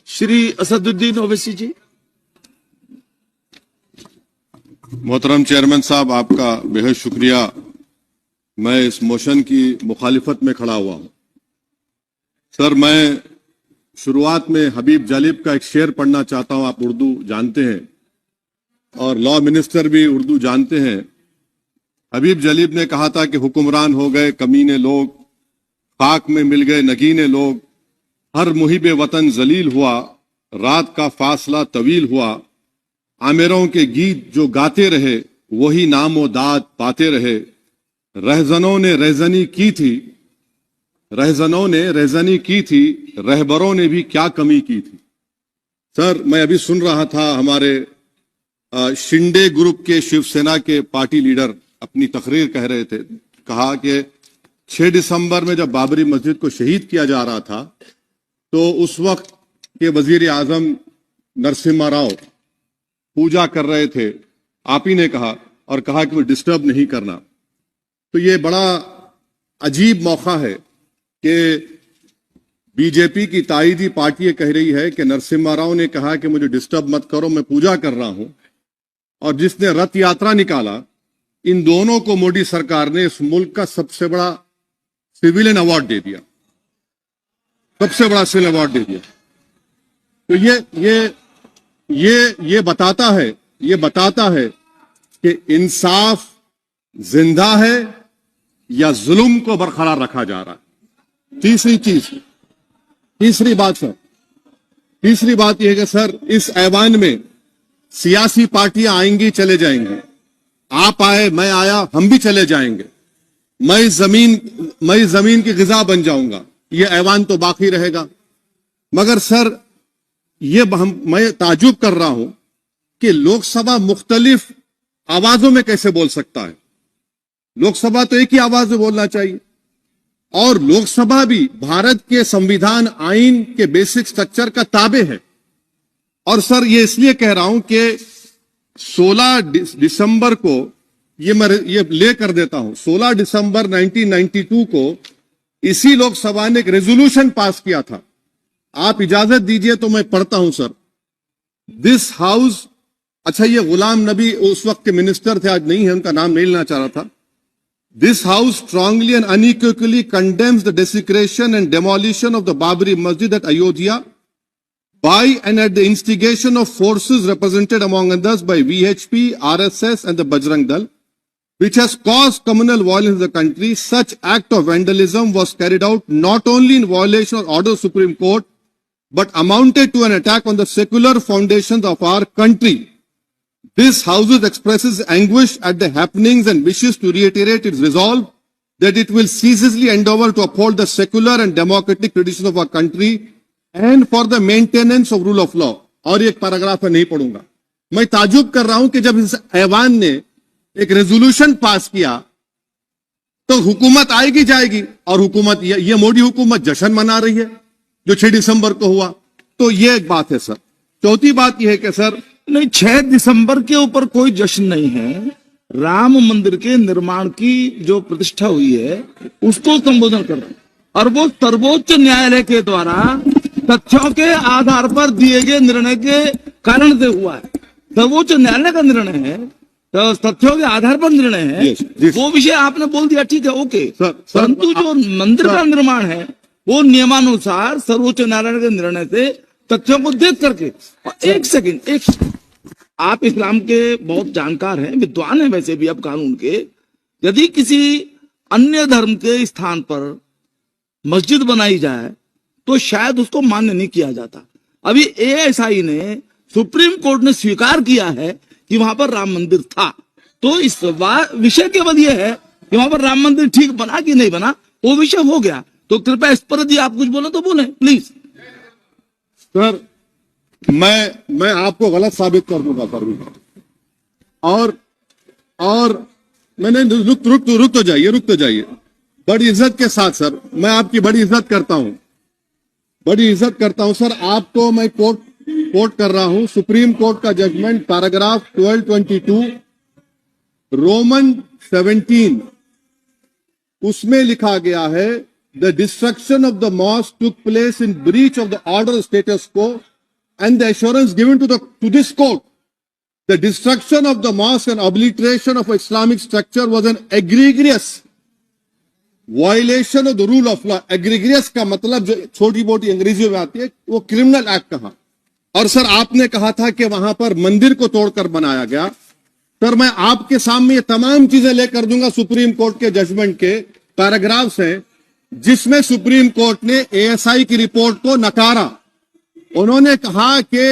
श्री असदुद्दीन ओवैसी जी। मोहतरम चेयरमैन साहब, आपका बेहद शुक्रिया। मैं इस मोशन की मुखालिफत में खड़ा हुआ हूं। सर, मैं शुरुआत में हबीब जालिब का एक शेर पढ़ना चाहता हूं। आप उर्दू जानते हैं और लॉ मिनिस्टर भी उर्दू जानते हैं। हबीब जालिब ने कहा था कि हुक्मरान हो गए कमीने लोग, खाक में मिल गए नगीने लोग, हर मुहिबे वतन जलील हुआ, रात का फासला तवील हुआ, आमिरों के गीत जो गाते रहे वही नामो दाद पाते रहे, रहजनों ने रहजनी की थी, रहजनों ने रहजनी की थी, रहबरों ने भी क्या कमी की थी। सर, मैं अभी सुन रहा था हमारे शिंदे ग्रुप के शिवसेना के पार्टी लीडर अपनी तकरीर कह रहे थे। कहा कि 6 दिसंबर में जब बाबरी मस्जिद को शहीद किया जा रहा था तो उस वक्त के वजीर आजम नरसिम्हा राव पूजा कर रहे थे। आप ही ने कहा और कहा कि वो डिस्टर्ब नहीं करना। तो ये बड़ा अजीब मौका है कि बीजेपी की ताईदी पार्टी कह रही है कि नरसिम्हा राव ने कहा कि मुझे डिस्टर्ब मत करो, मैं पूजा कर रहा हूं, और जिसने रथ यात्रा निकाला, इन दोनों को मोदी सरकार ने इस मुल्क का सबसे बड़ा सिविलियन अवार्ड दे दिया, सबसे बड़ा सिविलियन अवार्ड दे दिया। तो ये बताता है कि इंसाफ जिंदा है या जुल्म को बरकरार रखा जा रहा है। तीसरी बात यह है कि सर, इस ऐवान में सियासी पार्टियां आएंगी चले जाएंगी, आप आए मैं आया हम भी चले जाएंगे, मैं जमीन की गिजा बन जाऊंगा, यह ऐवान तो बाकी रहेगा। मगर सर, मैं ताजुब कर रहा हूं कि लोकसभा मुख्तलिफ आवाजों में कैसे बोल सकता है। लोकसभा तो एक ही आवाज में बोलना चाहिए, और लोकसभा भी भारत के संविधान आइन के बेसिक स्ट्रक्चर का ताबे है। और सर, ये इसलिए कह रहा हूं कि 16 दिसंबर को मैं ले कर देता हूं। 16 दिसंबर 1992 को इसी लोकसभा ने एक रेजोल्यूशन पास किया था। आप इजाजत दीजिए तो मैं पढ़ता हूं सर। दिस हाउस, अच्छा, ये गुलाम नबी उस वक्त के मिनिस्टर थे, आज नहीं है, उनका नाम नहीं लेना चाह रहा था। This house strongly and unequivocally condemns the desecration and demolition of the Babri Masjid at Ayodhya by and at the instigation of forces represented among others by VHP, RSS and the Bajrang Dal, which has caused communal violence in the country. Such act of vandalism was carried out not only in violation of order of Supreme Court, but amounted to an attack on the secular foundations of our country. This House expresses anguish at the happenings and wishes to reiterate its resolve that it will ceaselessly endeavor to uphold the secular and democratic traditions of our country and for the maintenance of rule of law. और एक paragraph है, नहीं पढ़ूंगा। मैं ताजुब कर रहा हूं कि जब इस ऐवान ने एक रेजोल्यूशन पास किया तो हुकूमत आएगी जाएगी, और हुकूमत ये मोदी हुकूमत जश्न मना रही है जो 6 दिसंबर को हुआ। तो ये एक बात है सर। चौथी बात यह है कि सर, नहीं, 6 दिसंबर के ऊपर कोई जश्न नहीं है। राम मंदिर के निर्माण की जो प्रतिष्ठा हुई है उसको संबोधन कर रहे हैं, और वो सर्वोच्च न्यायालय के द्वारा तथ्यों के आधार पर दिए गए निर्णय के कारण से हुआ है। सर्वोच्च न्यायालय का निर्णय है, तो तथ्यों के आधार पर निर्णय है। वो विषय आपने बोल दिया, ठीक है, ओके। परंतु जो मंदिर का निर्माण है वो नियमानुसार सर्वोच्च न्यायालय के निर्णय से तथ्यों को देख करके। एक सेकंड, आप इस्लाम के बहुत जानकार हैं, विद्वान हैं वैसे भी, अब कानून के, यदि किसी अन्य धर्म के स्थान पर मस्जिद बनाई जाए तो शायद उसको मान्य नहीं किया जाता। अभी एएसआई ने, सुप्रीम कोर्ट ने स्वीकार किया है कि वहां पर राम मंदिर था, तो इस विषय केवल यह है कि वहां पर राम मंदिर ठीक बना कि नहीं बना, वो विषय हो गया। तो कृपया इस पर यदि आप कुछ बोले तो बोले प्लीज। सर, मैं आपको गलत साबित कर दूंगा सर। और मैंने रुक तो जाइए बड़ी इज्जत के साथ सर, मैं आपकी बड़ी इज्जत करता हूं सर। आपको मैं कोट कर रहा हूं सुप्रीम कोर्ट का जजमेंट, पैराग्राफ 1222 रोमन 17, उसमें लिखा गया है, the destruction of the mosque took place in breach of the order status को and the assurance given to this court, the destruction of the mosque and obliteration of Islamic structure was an egregious violation of the rule of law. Egregious का मतलब जो छोटी मोटी अंग्रेजी में आती है वो क्रिमिनल एक्ट कहा। और सर आपने कहा था कि वहां पर मंदिर को तोड़कर बनाया गया। सर मैं आपके सामने ये तमाम चीजें लेकर दूंगा, सुप्रीम कोर्ट के जजमेंट के पैराग्राफ्स हैं जिसमें सुप्रीम कोर्ट ने एएसआई की रिपोर्ट को नकारा। उन्होंने कहा कि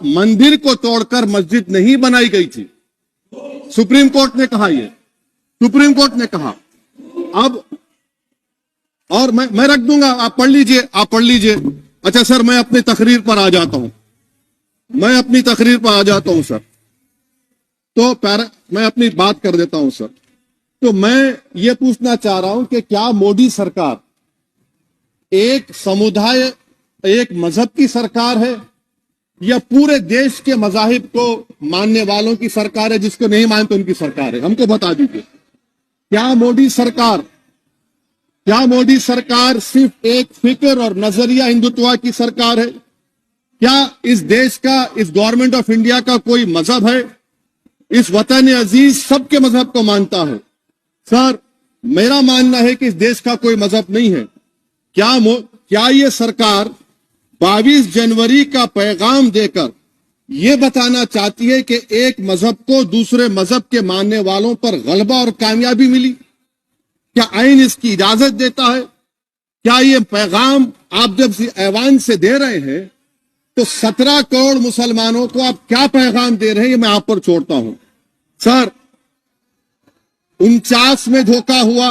मंदिर को तोड़कर मस्जिद नहीं बनाई गई थी। सुप्रीम कोर्ट ने कहा, ये सुप्रीम कोर्ट ने कहा। अब और मैं रख दूंगा, आप पढ़ लीजिए, आप पढ़ लीजिए। अच्छा सर मैं अपनी तकरीर पर आ जाता हूं, मैं अपनी तकरीर पर आ जाता हूं सर। तो मैं अपनी बात कर देता हूं सर। तो मैं ये पूछना चाह रहा हूं कि क्या मोदी सरकार एक समुदाय, एक मजहब की सरकार है या पूरे देश के मजाहिब को मानने वालों की सरकार है, जिसको नहीं मानते उनकी सरकार है? हमको बता दीजिए। क्या मोदी सरकार सिर्फ एक फिक्र और नजरिया हिंदुत्व की सरकार है? क्या इस देश का, इस गवर्नमेंट ऑफ इंडिया का कोई मजहब है? इस वतन अजीज सबके मजहब को मानता है। सर मेरा मानना है कि इस देश का कोई मजहब नहीं है। क्या ये सरकार 22 जनवरी का पैगाम देकर यह बताना चाहती है कि एक मजहब को दूसरे मजहब के मानने वालों पर गलबा और कामयाबी मिली? क्या आइन इसकी इजाजत देता है? क्या ये पैगाम आप जब ऐवान से दे रहे हैं तो 17 करोड़ मुसलमानों को आप क्या पैगाम दे रहे हैं, ये मैं आप पर छोड़ता हूं। सर 49 में धोखा हुआ,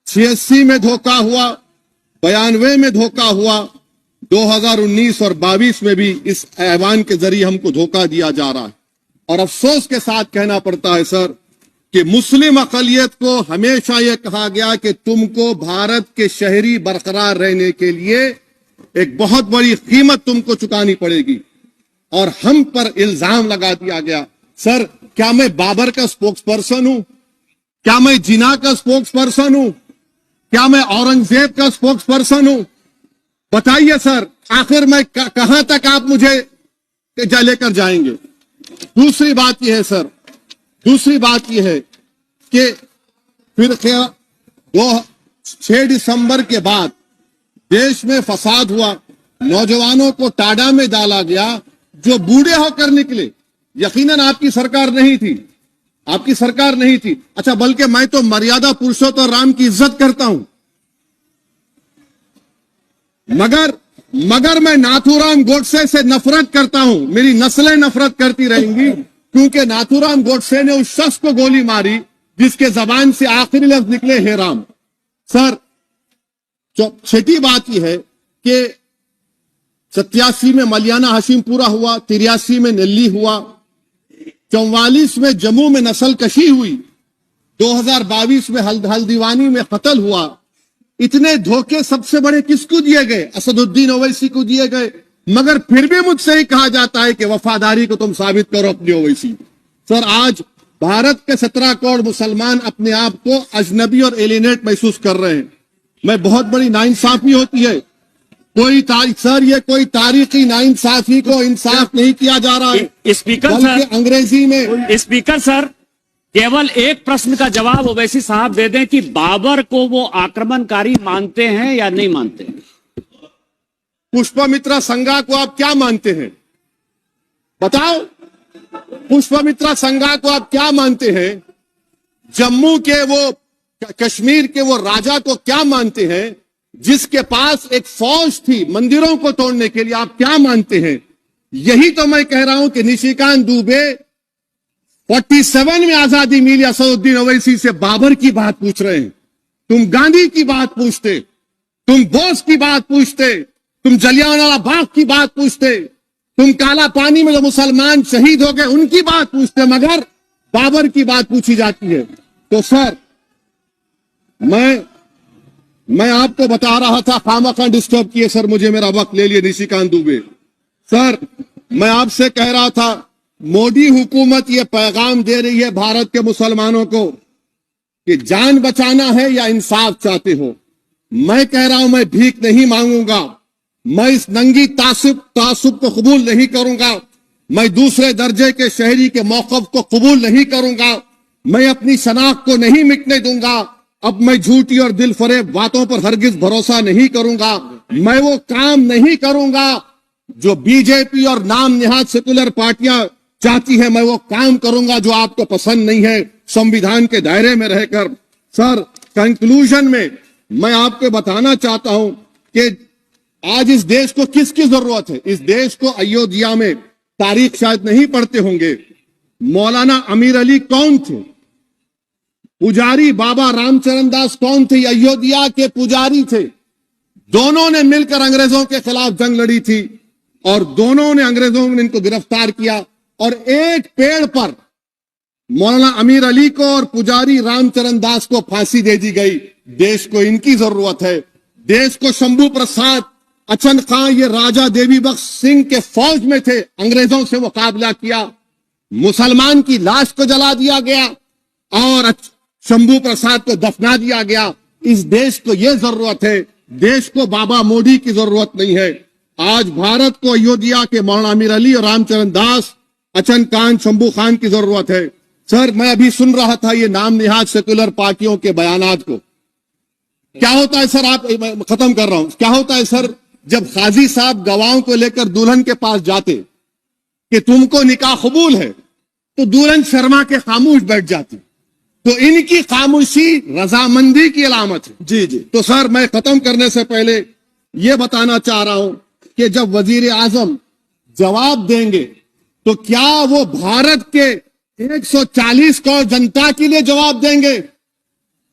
86 में धोखा हुआ, 92 में धोखा हुआ, 2019 और 22 में भी इस ऐवान के जरिए हमको धोखा दिया जा रहा है। और अफसोस के साथ कहना पड़ता है सर कि मुस्लिम अक़लियत को हमेशा यह कहा गया कि तुमको भारत के शहरी बरकरार रहने के लिए एक बहुत बड़ी कीमत तुमको चुकानी पड़ेगी, और हम पर इल्जाम लगा दिया गया। सर क्या मैं बाबर का स्पोक्स पर्सन हूं? क्या मैं जिना का स्पोक्स पर्सन हूं? क्या मैं औरंगजेब का स्पोक्स पर्सन हूं? बताइए सर, आखिर मैं कहां तक आप मुझे लेकर जाएंगे? दूसरी बात यह है सर, दूसरी बात यह है कि फिर 6 दिसंबर के बाद देश में फसाद हुआ, नौजवानों को टाडा में डाला गया जो बूढ़े होकर निकले। यकीनन आपकी सरकार नहीं थी, आपकी सरकार नहीं थी। अच्छा बल्कि मैं तो मर्यादा पुरुषोत्तम राम की इज्जत करता हूं, मगर मैं नाथूराम गोडसे से नफरत करता हूं। मेरी नस्लें नफरत करती रहेंगी क्योंकि नाथूराम गोडसे ने उस शख्स को गोली मारी जिसके जबान से आखिरी लफ्ज निकले हे राम। सर छठी बात यह है कि 87 में मलियाना हाशिमपुरा हुआ, 83 में नेल्ली हुआ, 44 में जम्मू में नस्ल कशी हुई, 2022 में हल्दीवानी में कत्ल हुआ। इतने धोखे सबसे बड़े किसको दिए गए? असदुद्दीन ओवैसी को दिए गए। मगर फिर भी मुझसे ही कहा जाता है कि वफादारी को तुम साबित करो अपनी ओवैसी। सर आज भारत के 17 करोड़ मुसलमान अपने आप को अजनबी और एलिनेट महसूस कर रहे हैं। मैं बहुत बड़ी नाइंसाफी होती है, सर ये कोई तारीखी नाइंसाफी को इंसाफ नहीं किया जा रहा है। स्पीकर सर, अंग्रेजी में स्पीकर सर केवल एक प्रश्न का जवाब ओवैसी साहब दे दें कि बाबर को वो आक्रमणकारी मानते हैं या नहीं मानते हैं? पुष्पमित्रा संघा को आप क्या मानते हैं? बताओ, पुष्पमित्रा संघा को आप क्या मानते हैं? जम्मू के वो, कश्मीर के वो राजा को क्या मानते हैं जिसके पास एक फौज थी मंदिरों को तोड़ने के लिए? आप क्या मानते हैं? यही तो मैं कह रहा हूं कि निशिकांत दुबे 47 में आजादी मिली, असदुद्दीन ओवैसी से बाबर की बात पूछ रहे हैं। तुम गांधी की बात पूछते, तुम बोस की बात पूछते, तुम जलियांवाला बाग की बात पूछते, तुम काला पानी में जो मुसलमान शहीद हो गए उनकी बात पूछते, मगर बाबर की बात पूछी जाती है। तो सर मैं आपको बता रहा था, खामखा डिस्टर्ब किए सर, मुझे मेरा वक्त ले लिए निशिकांत दुबे। सर मैं आपसे कह रहा था मोदी हुकूमत ये पैगाम दे रही है भारत के मुसलमानों को कि जान बचाना है या इंसाफ चाहते हो। मैं कह रहा हूं मैं भीख नहीं मांगूंगा, मैं इस नंगी तासुब को कबूल नहीं करूंगा। मैं दूसरे दर्जे के शहरी के मौक़िफ़ को कबूल नहीं करूंगा। मैं अपनी शनाख्त को नहीं मिटने दूंगा। अब मैं झूठी और दिल फरेब बातों पर हरगिज भरोसा नहीं करूंगा। मैं वो काम नहीं करूंगा जो बीजेपी और नाम निहाद सेकुलर पार्टियां चाहती है। मैं वो काम करूंगा जो आपको पसंद नहीं है, संविधान के दायरे में रहकर। सर, कंक्लूजन में मैं आपको बताना चाहता हूं कि आज इस देश को किसकी जरूरत है। इस देश को अयोध्या में, तारीख शायद नहीं पढ़ते होंगे, मौलाना अमीर अली कौन थे, पुजारी बाबा रामचरण दास कौन थे, अयोध्या के पुजारी थे। दोनों ने मिलकर अंग्रेजों के खिलाफ जंग लड़ी थी और दोनों ने, अंग्रेजों ने इनको गिरफ्तार किया और एक पेड़ पर मौलाना अमीर अली को और पुजारी रामचरण दास को फांसी दे दी गई। देश को इनकी जरूरत है। देश को शंभू प्रसाद, अचन खां, ये राजा देवी बख्श सिंह के फौज में थे, अंग्रेजों से मुकाबला किया, मुसलमान की लाश को जला दिया गया और शंभू प्रसाद को दफना दिया गया। इस देश को यह जरूरत है। देश को बाबा मोदी की जरूरत नहीं है। आज भारत को अयोध्या के मौलाना अमीर अली और रामचरण दास, अचन खान, शंभू खान की जरूरत है। सर, मैं अभी सुन रहा था ये नाम निहाद सेकुलर पार्टियों के बयानात को। क्या होता है सर, आप, खत्म कर रहा हूं, क्या होता है सर, जब काजी साहब गवाहों को लेकर दुल्हन के पास जाते कि तुमको निकाह कबूल है, तो दुल्हन शर्मा के खामोश बैठ जाती। तो इनकी खामोशी रजामंदी की अलामत है। जी जी। तो सर, मैं खत्म करने से पहले यह बताना चाह रहा हूं कि जब वजीर आजम जवाब देंगे तो क्या वो भारत के 140 करोड़ जनता के लिए जवाब देंगे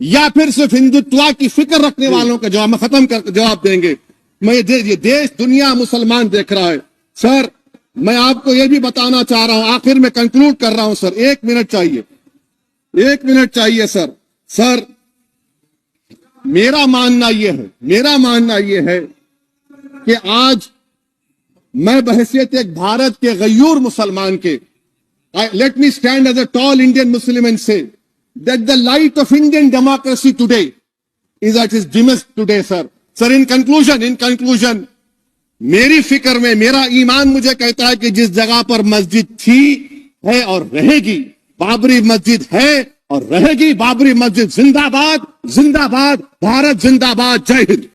या फिर सिर्फ हिंदुत्व की फिक्र रखने वालों का जवाब, मैं खत्म कर जवाब देंगे। मैं ये देश, दुनिया, मुसलमान देख रहा है। सर, मैं आपको यह भी बताना चाह रहा हूं, आखिर में कंक्लूड कर रहा हूं सर, 1 मिनट चाहिए, 1 मिनट चाहिए सर। सर, मेरा मानना यह है कि आज मैं बहैसियत एक भारत के गयूर मुसलमान के, let me stand as a tall Indian Muslim and say that the light of Indian democracy today is at its dimmest today, sir. Sir, in conclusion, मेरी फिक्र में, मेरा ईमान मुझे कहता है कि जिस जगह पर मस्जिद थी, है और रहेगी, बाबरी मस्जिद है और रहेगी, बाबरी मस्जिद जिंदाबाद, जिंदाबाद, भारत जिंदाबाद, जय हिंद।